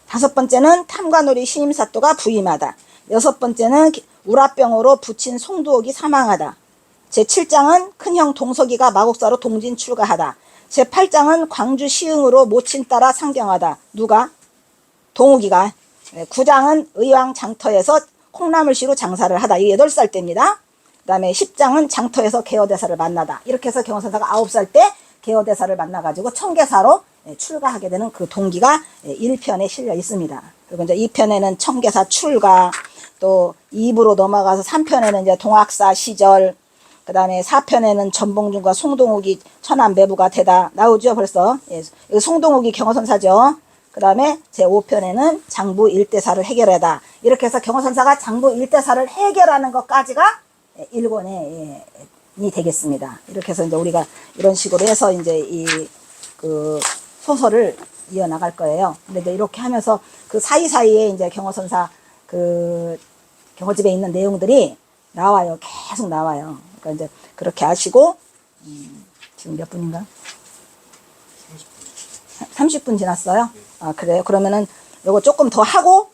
다섯 번째는 탐관오리 신임사또가 부임하다. 여섯 번째는 우라병으로 부친 송두옥이 사망하다. 제7장은 큰형 동석이가 마곡사로 동진 출가하다. 제8장은 광주 시흥으로 모친 따라 상경하다. 누가? 동욱이가. 9장은 의왕 장터에서 콩나물시로 장사를 하다. 이게 8살 때입니다. 그 다음에 10장은 장터에서 개어대사를 만나다. 이렇게 해서 경허선사가 9살 때 개어대사를 만나가지고 청계사로 출가하게 되는 그 동기가 1편에 실려 있습니다. 그리고 이제 2편에는 청계사 출가, 또 2부로 넘어가서 3편에는 이제 동학사 시절, 그 다음에 4편에는 전봉준과 송동욱이 천안 매부가 되다 나오죠. 벌써 송동욱이 경허선사죠. 그 다음에 제5편에는 장부 일대사를 해결하다. 이렇게 해서 경허선사가 장부 일대사를 해결하는 것까지가 1권이 되겠습니다. 이렇게 해서 이제 우리가 이런 식으로 해서 이제 그 소설을 이어나갈 거예요. 근데 이제 이렇게 하면서 그 사이사이에 이제 경허선사 그 경허집에 있는 내용들이 나와요. 계속 나와요. 그러니까 이제 그렇게 아시고, 지금 몇 분인가? 30분 지났어요? 아, 그래요? 그러면은 요거 조금 더 하고,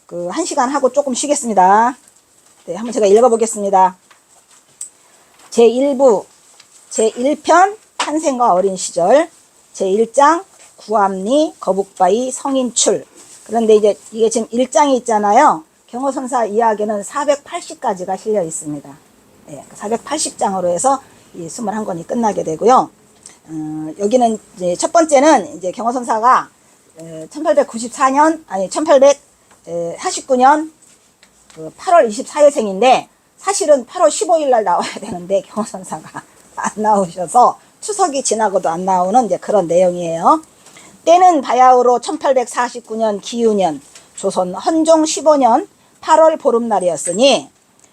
1시간 하고 조금 쉬겠습니다. 네, 한번 제가 읽어보겠습니다. 제1부, 제1편, 탄생과 어린 시절, 제1장, 구암리, 거북바위, 성인출. 그런데 이제 이게 지금 1장이 있잖아요. 경허선사 이야기는 480까지가 실려 있습니다. 네, 480장으로 해서 이 21권이 끝나게 되고요. 여기는 이제 첫 번째는 이제 경허선사가 1894년, 아니 1849년 8월 24일생인데 사실은 8월 15일 날 나와야 되는데 경허선사가 안 나오셔서 추석이 지나고도 안 나오는 이제 그런 내용이에요. 때는 바야흐로 1849년 기유년 조선 헌종 15년 8월 보름날이었으니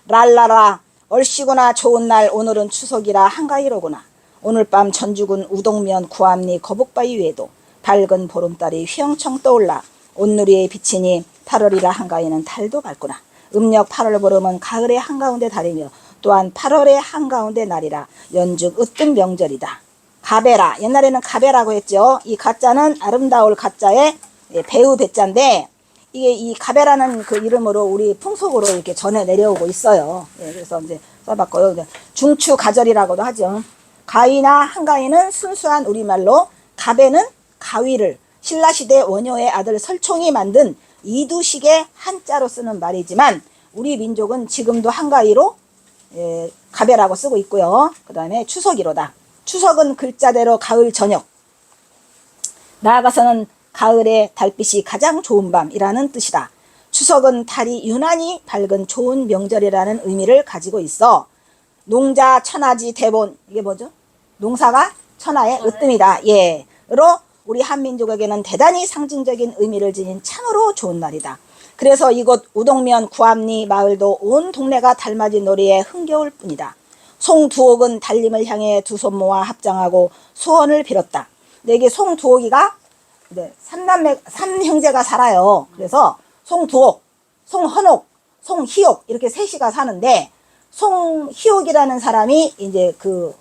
랄라라 얼씨구나 좋은 날 오늘은 추석이라 한가위로구나. 오늘 밤 전주군 우동면 구암리 거북바위 외에도 밝은 보름달이 휘영청 떠올라 온누리에 비치니 8월이라 한가위는 달도 밝구나. 음력 8월 보름은 가을의 한가운데 달이며 또한 8월의 한가운데 날이라 연중 으뜸 명절이다. 가베라, 옛날에는 가베라고 했죠. 이 가짜는 아름다울 가짜에 배우 배자인데 이게 이 가베라는 그 이름으로 우리 풍속으로 이렇게 전해 내려오고 있어요. 그래서 이제 써봤고요. 중추 가절이라고도 하죠. 가위나 한가위는 순수한 우리말로 가베는 가위를 신라시대 원효의 아들 설총이 만든 이두식의 한자로 쓰는 말이지만 우리 민족은 지금도 한가위로 가베라고 쓰고 있고요. 그 다음에 추석이로다. 추석은 글자대로 가을 저녁, 나아가서는 가을의 달빛이 가장 좋은 밤이라는 뜻이다. 추석은 달이 유난히 밝은 좋은 명절이라는 의미를 가지고 있어 농자 천하지 대본, 이게 뭐죠? 농사가 천하의 으뜸이다. 예. 로 우리 한민족에게는 대단히 상징적인 의미를 지닌 참으로 좋은 날이다. 그래서 이곳 우동면 구암리 마을도 온 동네가 달맞이 놀이에 흥겨울 뿐이다. 송두옥은 달림을 향해 두 손 모아 합장하고 소원을 빌었다. 근데 이게 송두옥이가 삼형제가 살아요. 그래서 송두옥, 송헌옥, 송희옥 이렇게 셋이가 사는데 송희옥이라는 사람이 이제 그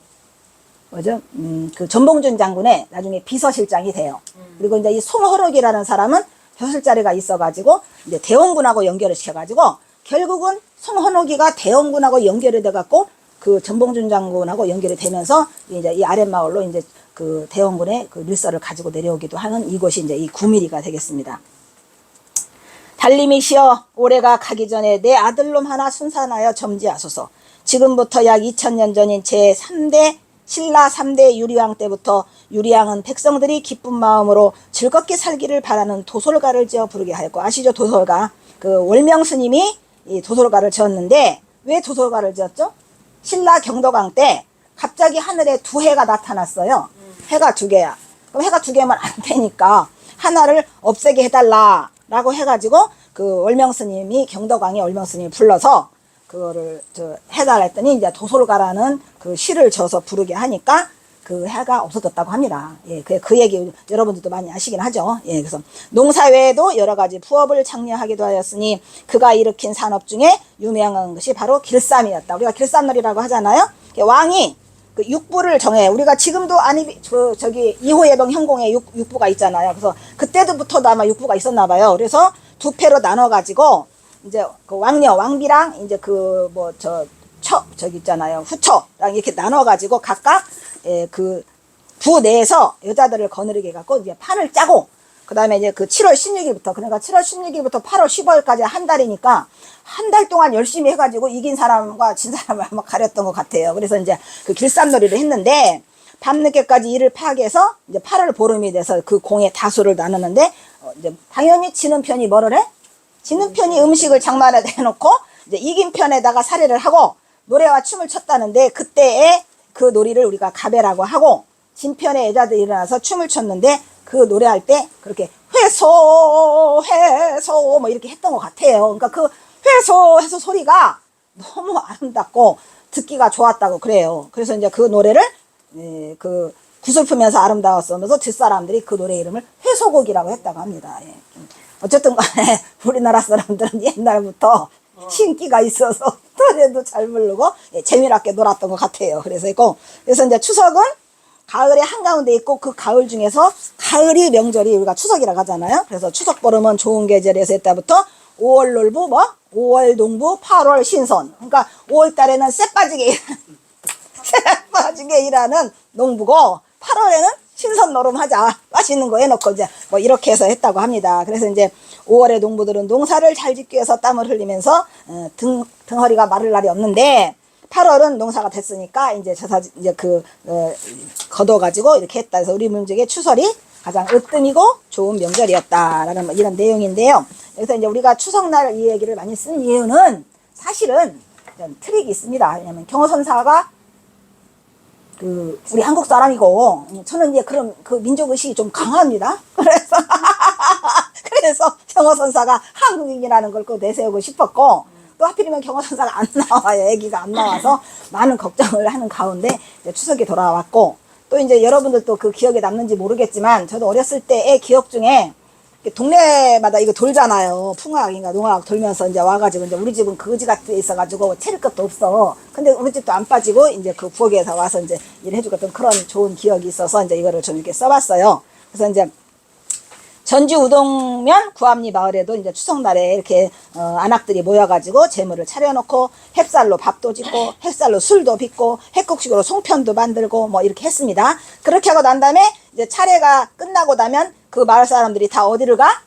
전봉준 장군의 나중에 비서실장이 돼요. 그리고 이제 이 송헌옥이라는 사람은 벼슬자리가 있어가지고 이제 대원군하고 연결을 시켜가지고 결국은 송헌옥이가 대원군하고 연결이 돼갖고 그 전봉준 장군하고 연결이 되면서 이제 이 아랫마을로 이제 그 대원군의 그 밀서를 가지고 내려오기도 하는 이곳이 이제 이 9mm가 되겠습니다. 달님이시여 올해가 가기 전에 내 아들놈 하나 순산하여 점지하소서. 지금부터 약 2000년 전인 제 3대 신라 3대 유리왕 때부터 유리왕은 백성들이 기쁜 마음으로 즐겁게 살기를 바라는 도솔가를 지어 부르게 하였고, 아시죠? 도솔가. 그 월명 스님이 이 도솔가를 지었는데, 왜 도솔가를 지었죠? 신라 경도강 때 갑자기 하늘에 두 해가 나타났어요. 해가 두 개야. 그럼 해가 두 개면 안 되니까 하나를 없애게 해달라 라고 해가지고, 그 월명 스님이, 경도강의 월명 스님이 불러서 그거를 해달라 했더니 이제 도솔가라는 그 시를 져서 부르게 하니까 그 해가 없어졌다고 합니다. 예, 그 얘기 여러분들도 많이 아시긴 하죠. 예, 그래서 농사 외에도 여러 가지 부업을 창려하기도 하였으니 그가 일으킨 산업 중에 유명한 것이 바로 길쌈이었다. 우리가 길쌈놀이라고 하잖아요. 왕이 그 육부를 정해. 우리가 지금도 저기 2호 예병 현공에 육부가 있잖아요. 그래서 그때부터도 아마 육부가 있었나 봐요. 그래서 두 패로 나눠 가지고 이제 그 왕녀, 왕비랑 이제 그 뭐 저기 있잖아요. 후처랑 이렇게 나눠 가지고 각각 그 부 내에서 여자들을 거느리게 해 갖고 이제 판을 짜고, 그다음에 이제 그 7월 16일부터, 그러니까 7월 16일부터 8월 15일까지 한 달이니까 한 달 동안 열심히 해 가지고 이긴 사람과 진 사람을 아마 가렸던 것 같아요. 그래서 이제 그 길쌈놀이를 했는데, 밤늦게까지 이를 파악해서 이제 8월 보름이 돼서 그 공의 다수를 나누는데, 이제 당연히 지는 편이 뭐를 해? 지는 편이 음식을 장만에 해놓고 이제 이긴 편에다가 살해를 하고 노래와 춤을 췄다는데, 그때의 그 놀이를 우리가 가배라고 하고, 진 편의 여자들이 일어나서 춤을 췄는데 그 노래할 때 그렇게 회소 회소 뭐 이렇게 했던 것 같아요. 그러니까 그 회소 회소 소리가 너무 아름답고 듣기가 좋았다고 그래요. 그래서 이제 그 노래를 그 구슬프면서 아름다웠으면서 뒷사람들이 그 노래 이름을 회소곡이라고 했다고 합니다. 예. 어쨌든 간에 우리나라 사람들은 옛날부터 신기가 있어서 노래도 잘 부르고 재미나게 놀았던 것 같아요. 그래서 이제 추석은 가을의 한가운데 있고, 그 가을 중에서 가을이 명절이 우리가 추석이라고 하잖아요. 그래서 추석 보름은 좋은 계절에서 했다부터 5월 놀부, 5월 농부, 8월 신선. 그러니까 5월 달에는 쎄 빠지게 일하는 농부고, 8월에는 신선 노름하자. 맛있는 거 해놓고 이제 뭐 이렇게 해서 했다고 합니다. 그래서 이제 5월에 농부들은 농사를 잘 짓기 위해서 땀을 흘리면서 등허리가 마를 날이 없는데, 8월은 농사가 됐으니까 이제 걷어가지고 이렇게 했다. 그래서 우리 민족의 추설이 가장 으뜸이고 좋은 명절이었다라는 뭐 이런 내용인데요. 그래서 이제 우리가 추석날 이 얘기를 많이 쓴 이유는 사실은 트릭이 있습니다. 왜냐면 경호선사가 우리 한국 사람이고, 저는 이제 그런 그 민족의식이 좀 강합니다. 그래서 경호선사가 한국인이라는 걸 꼭 내세우고 싶었고, 또 하필이면 경호선사가 안 나와요. 애기가 안 나와서 많은 걱정을 하는 가운데 이제 추석이 돌아왔고, 또 이제 여러분들도 그 기억에 남는지 모르겠지만, 저도 어렸을 때의 기억 중에 동네마다 이거 돌잖아요. 풍악인가 농악 돌면서 이제 와가지고, 이제 우리 집은 거지 같은 데 있어가지고 채를 것도 없어. 근데 우리 집도 안 빠지고 이제 그 부엌에서 와서 이제 일을 해주었던 그런 좋은 기억이 있어서 이제 이거를 좀 이렇게 써봤어요. 그래서 이제 전주 우동면 구암리 마을에도 이제 추석날에 이렇게 안악들이 모여가지고 재물을 차려놓고 햅쌀로 밥도 짓고 햅쌀로 술도 빚고 핵국식으로 송편도 만들고 뭐 이렇게 했습니다. 그렇게 하고 난 다음에 이제 차례가 끝나고 나면 그 마을 사람들이 다 어디를 가?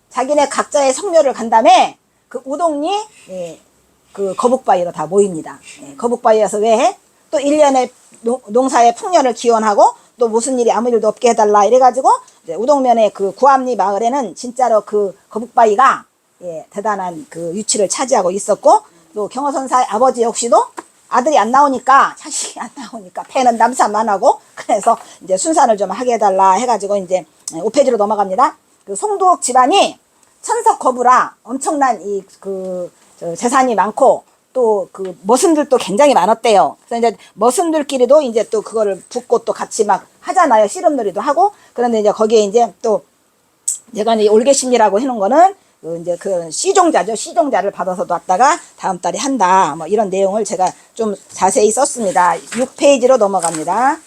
자기네 각자의 성묘를 간 다음에 그 우동리 그 거북바위로 다 모입니다. 거북바위에서 왜 해? 또 1년에 농사의 풍년을 기원하고 또 무슨 일이 아무 일도 없게 해달라 이래가지고 이제 우동면의 그 구암리 마을에는 진짜로 그 거북바위가 대단한 그 위치를 차지하고 있었고, 또 경호선사의 아버지 역시도 아들이 안 나오니까, 자식이 안 나오니까 배는 남산만 하고, 그래서 이제 순산을 좀 하게 해달라 해가지고 이제 5페이지로 넘어갑니다. 그 송도옥 집안이 천석거부라 엄청난 재산이 많고, 또 그 머슴들도 굉장히 많았대요. 그래서 이제 머슴들끼리도 이제 또 그거를 붙고 또 같이 막 하잖아요. 씨름놀이도 하고. 그런데 이제 거기에 이제 또 제가 이제 올개심리라고 해놓은 거는 이제 그 시종자죠. 시종자를 받아서 놨다가 다음 달에 한다. 뭐 이런 내용을 제가 좀 자세히 썼습니다. 6페이지로 넘어갑니다.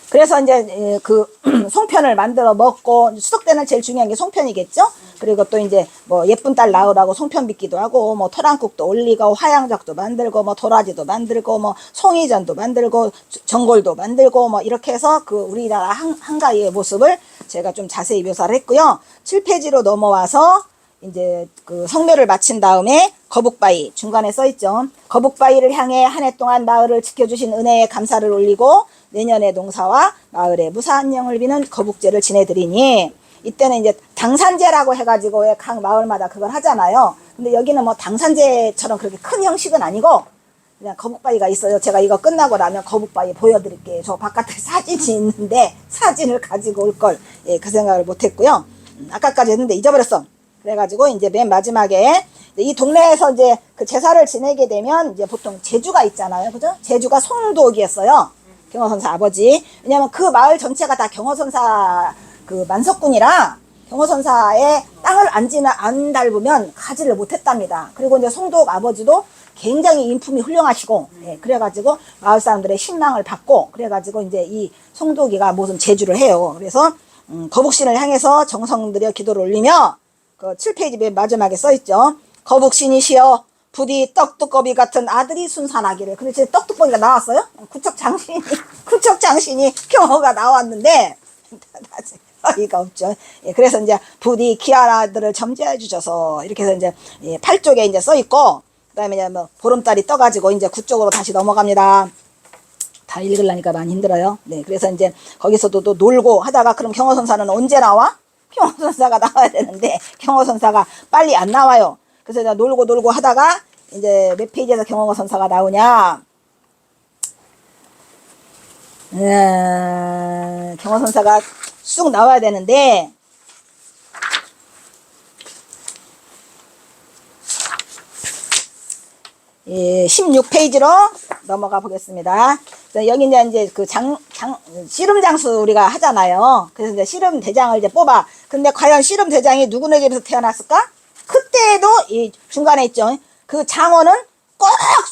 그래서 이제 그 송편을 만들어 먹고, 추석 때는 제일 중요한 게 송편이겠죠. 그리고 또 이제 뭐 예쁜 딸 낳으라고 송편 빚기도 하고, 뭐 토랑국도 올리고 화양작도 만들고, 뭐 도라지도 만들고, 뭐 송이전도 만들고, 전골도 만들고, 뭐 이렇게 해서 그 우리나라 한가위의 모습을 제가 좀 자세히 묘사를 했고요. 7페이지로 넘어와서 이제 그 성묘를 마친 다음에 거북바위 중간에 써 있죠. 거북바위를 향해 한 해 동안 마을을 지켜주신 은혜에 감사를 올리고 내년의 농사와 마을의 무사한 영을 비는 거북제를 지내드리니, 이때는 이제 당산제라고 해가지고 왜 각 마을마다 그걸 하잖아요. 근데 여기는 뭐 당산제처럼 그렇게 큰 형식은 아니고 그냥 거북바위가 있어요. 제가 이거 끝나고 나면 거북바위 보여드릴게요. 저 바깥에 사진이 있는데 사진을 가지고 올 걸, 예, 그 생각을 못했고요. 아까까지 했는데 잊어버렸어. 그래가지고 이제 맨 마지막에 이 동네에서 이제 그 제사를 지내게 되면 이제 보통 제주가 있잖아요. 그죠? 제주가 송도옥이었어요. 경허선사 아버지. 왜냐면 그 마을 전체가 다 경허선사 그 만석군이라 경허선사의 땅을 안 밟으면 가지를 못했답니다. 그리고 이제 송도옥 아버지도 굉장히 인품이 훌륭하시고, 예, 그래가지고 마을 사람들의 신망을 받고, 그래가지고 이제 이 송도기가 무슨 제주를 해요. 그래서 거북신을 향해서 정성 들여 기도를 올리며, 그 7페이지 맨 마지막에 써있죠. 거북신이시여 부디 떡두꺼비 같은 아들이 순산하기를. 근데 지금 떡두꺼비가 나왔어요? 구척장신이 경허가 나왔는데 어이가 없죠. 예, 그래서 이제 부디 귀한 아들을 점지해 주셔서 이렇게 해서 이제, 예, 8쪽에 이제 써있고, 그 다음에 이제 뭐 보름달이 떠가지고 이제 9쪽으로 다시 넘어갑니다. 다 읽으려니까 많이 힘들어요. 네, 그래서 이제 거기서도 또 놀고 하다가, 그럼 경허선사는 언제 나와? 경허선사가 나와야 되는데 경허선사가 빨리 안 나와요. 그래서 이제 놀고 하다가 이제 몇 페이지에서 경허선사가 나오냐? 경허선사가 쑥 나와야 되는데, 예, 16페이지로 넘어가 보겠습니다. 여기 이제 그 씨름 장수 우리가 하잖아요. 그래서 이제 씨름 대장을 이제 뽑아. 근데 과연 씨름 대장이 누구네 집에서 태어났을까? 그때도 이 중간에 있죠. 그 장원은 꼭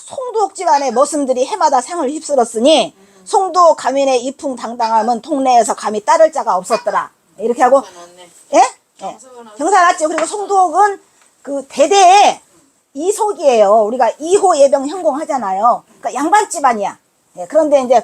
송도옥 집안의 머슴들이 해마다 상을 휩쓸었으니 송도옥 가민의 이풍당당함은 동네에서 감히 따를 자가 없었더라. 이렇게 하고, 예? 예. 경사 났죠. 그리고 송도옥은 그 대대에 이속이에요. 우리가 2호 예병 현공 하잖아요. 그러니까 양반 집안이야. 예, 그런데 이제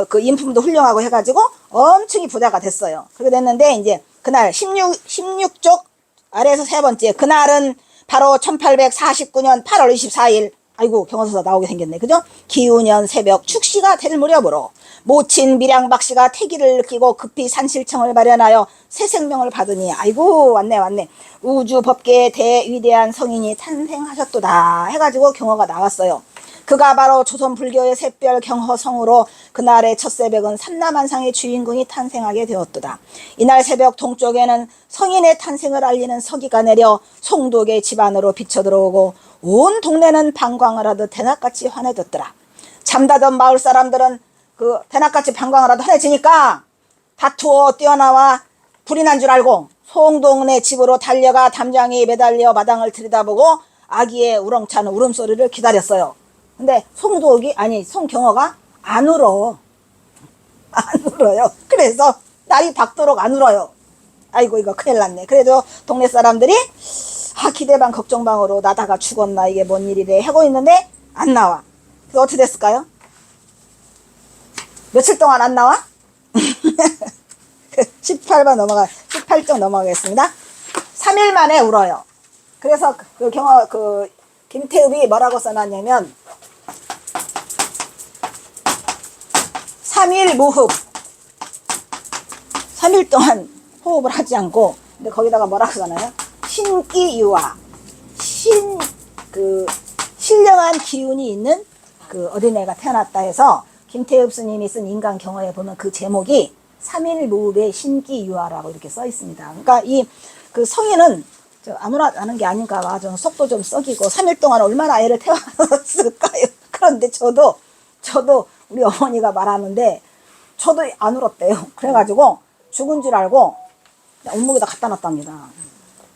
그 인품도 훌륭하고 해가지고 엄청히 부자가 됐어요. 그렇게 됐는데 이제 그날 16쪽 아래에서 세 번째, 그날은 바로 1849년 8월 24일, 아이고 경호서사 나오게 생겼네. 그죠? 기우년 새벽 축시가 될 무렵으로 모친 밀양박씨가 태기를 느끼고 급히 산실청을 마련하여 새 생명을 받으니, 아이고 왔네 우주 법계의 대위대한 성인이 탄생하셨도다 해가지고 경허가 나왔어요. 그가 바로 조선 불교의 샛별 경허성으로 그날의 첫 새벽은 삼라만상의 주인공이 탄생하게 되었도다. 이날 새벽 동쪽에는 성인의 탄생을 알리는 서기가 내려 송도의 집안으로 비쳐들어오고 온 동네는 방광을 하듯 대낮같이 환해졌더라. 잠자던 마을 사람들은 그 대낮같이 방광을 하듯 환해지니까 다투어 뛰어나와 불이 난 줄 알고 송동네 집으로 달려가 담장에 매달려 마당을 들여다보고 아기의 우렁찬 울음소리를 기다렸어요. 근데 송경허가 안 울어요. 그래서 날이 밝도록 안 울어요. 아이고 이거 큰일 났네. 그래도 동네 사람들이 기대방 걱정방으로 나다가 죽었나, 이게 뭔 일이래 하고 있는데 안 나와. 그래서 어떻게 됐을까요? 며칠 동안 안 나와? 18쪽 넘어가겠습니다. 3일 만에 울어요. 그래서 김태읍이 뭐라고 써놨냐면 3일 무흡, 3일 동안 호흡을 하지 않고, 근데 거기다가 뭐라고 써놔요? 신기유화, 신령한 기운이 있는 그 어린애가 태어났다 해서 김태읍 스님이 쓴 인간 경어에 보면 그 제목이 3일 무흡의 신기유화라고 이렇게 써 있습니다. 그러니까 그 성인은 아무나 하는 게 아닌가 봐. 좀 속도 좀 썩이고 3일 동안 얼마나 애를 태워놨을까요? 그런데 저도 우리 어머니가 말하는데 저도 안 울었대요. 그래가지고 죽은 줄 알고 온목에다 갖다 놨답니다.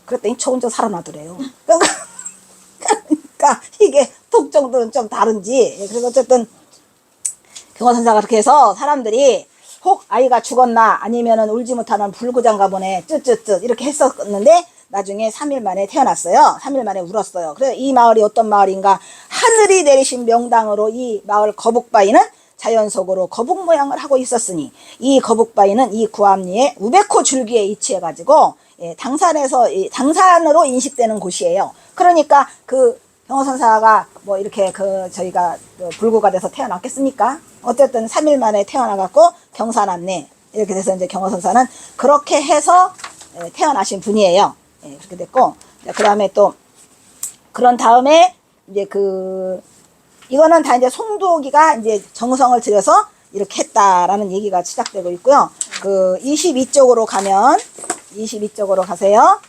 그랬더니 저 혼자 살아나더래요. 그러니까 이게 독정들은 좀 다른지. 그래서 어쨌든 경허선사가 그렇게 해서 사람들이 혹 아이가 죽었나 아니면은 울지 못하는 불구장가 보네 쯧쯧쯧 이렇게 했었는데 나중에 3일 만에 태어났어요. 3일 만에 울었어요. 그래서 이 마을이 어떤 마을인가, 하늘이 내리신 명당으로 이 마을 거북바위는 자연 속으로 거북 모양을 하고 있었으니 이 거북바위는 이 구암리의 우베코 줄기에 위치해 가지고 당산으로 인식되는 곳이에요. 그러니까 그 경호선사가 뭐 이렇게 저희가 불구가 돼서 태어났겠습니까? 어쨌든 3일 만에 태어나갖고 경산 왔네. 이렇게 돼서 이제 경호선사는 그렇게 해서 태어나신 분이에요. 그렇게 됐고, 그 다음에 또, 그런 다음에 이제 이거는 다 이제 송두기가 이제 정성을 들여서 이렇게 했다라는 얘기가 시작되고 있고요. 22쪽으로 가면, 22쪽으로 가세요.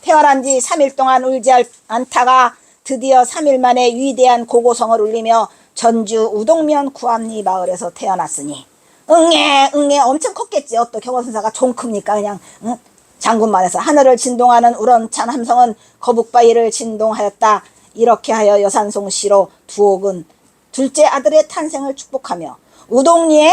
태어난 지 3일 동안 울지 않다가 드디어 3일 만에 위대한 고고성을 울리며 전주 우동면 구암리 마을에서 태어났으니 응애 엄청 컸겠지요. 또 경호선사가 종 큽니까 그냥 장군만에서 하늘을 진동하는 우렁찬 함성은 거북바위를 진동하였다. 이렇게 하여 여산송시로 두옥은 둘째 아들의 탄생을 축복하며 우동리의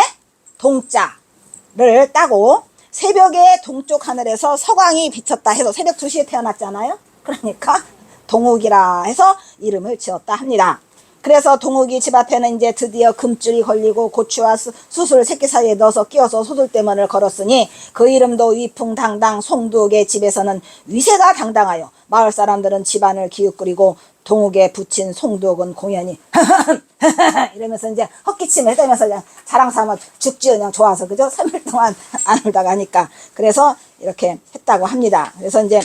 동자를 따고 새벽에 동쪽 하늘에서 서광이 비쳤다 해서 새벽 2시에 태어났잖아요. 그러니까 동욱이라 해서 이름을 지었다 합니다. 그래서 동욱이 집 앞에는 이제 드디어 금줄이 걸리고 고추와 수술 새끼 사이에 넣어서 끼워서 소들대문을 걸었으니 그 이름도 위풍당당. 송두옥의 집에서는 위세가 당당하여 마을 사람들은 집안을 기웃거리고 동욱에 붙인 송두옥은 공연히 이러면서 이제 헛기침을 해대면서 그냥 자랑삼아 죽지 그냥 좋아서 그죠? 3일 동안 안 울다가 하니까 그래서 이렇게 했다고 합니다. 그래서 이제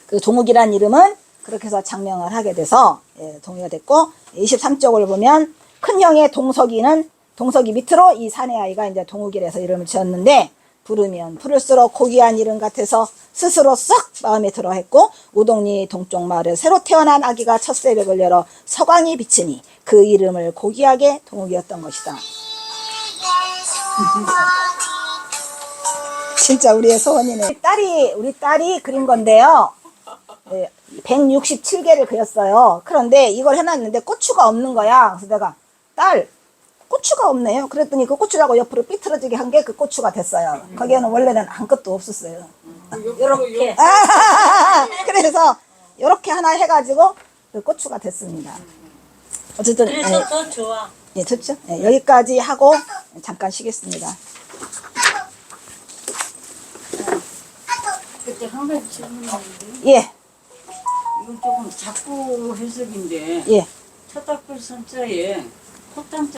그 동욱이란 이름은 그렇게 해서 장명을 하게 돼서 동의가 됐고 23쪽을 보면 큰형의 동석이 밑으로 이 사내 아이가 이제 동욱이라서 이름을 지었는데 부르면 부를수록 고귀한 이름 같아서 스스로 썩 마음에 들어 했고 우동리 동쪽 마을에 새로 태어난 아기가 첫 새벽을 열어 서광이 비치니 그 이름을 고귀하게 동욱이었던 것이다. 진짜 우리의 소원이네. 우리 딸이 그린 건데요. 167개를 그렸어요. 그런데 이걸 해놨는데 고추가 없는 거야. 그래서 내가 딸 고추가 없네요. 그랬더니 그 고추라고 옆으로 삐뚤어지게 한 게 그 고추가 됐어요. 거기에는 원래는 아무것도 없었어요.
이렇게.
그래서 이렇게 하나 해가지고 그 고추가 됐습니다. 어쨌든
그래서 더 좋아.
예, 좋죠. 여기까지 하고 잠깐 쉬겠습니다.
그때 한 가지 질문했는데
예,
이건 조금 작고 해석인데
예.
첫답글 선자에 콧담자